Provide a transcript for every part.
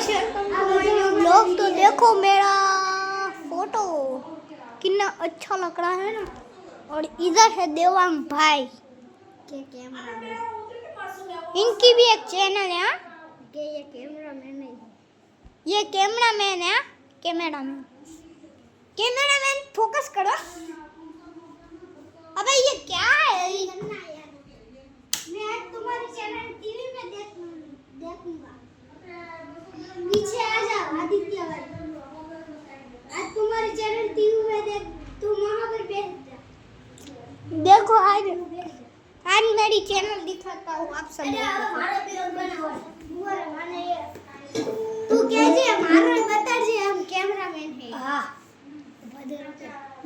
लोग तो देखो मेरा फोटो कितना अच्छा लग रहा है ना। और इधर है देवांग भाई के कैमरा मैन। इनकी भी एक चैनल है हाँ? ये कैमरा मैन है, ये कैमरा मैन है। कैमरा मैन फोकस करो। अबे ये क्या है? मैं तुम्हारी चैनल टीवी में देखूंगा। पीछे आ जाओ आदित्य भाई। आज तुम्हारी चैनल टीवी में देख, तुम वहां पर बैठ जा। देखो आज मेरी चैनल दिखाता हूँ आप सब। तू कैसे हमारा बता जी हम कैमरामैन है। हाँ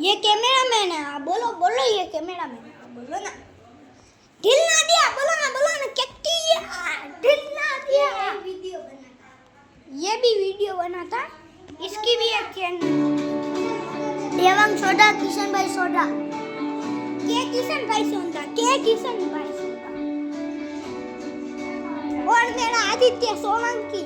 ये कैमरामैन है। हाँ बोलो ये कैमरामैन है। बोलो ना ढील ना दिया। बोलो ना क्या किया। ढील ना दिया। ये भी वीडियो बनाता। इसकी भी एक चैनल देवांग सोडा किशन भाई सोडा के किशन भाई सोडा और मेरा आदित्य सोलंकी।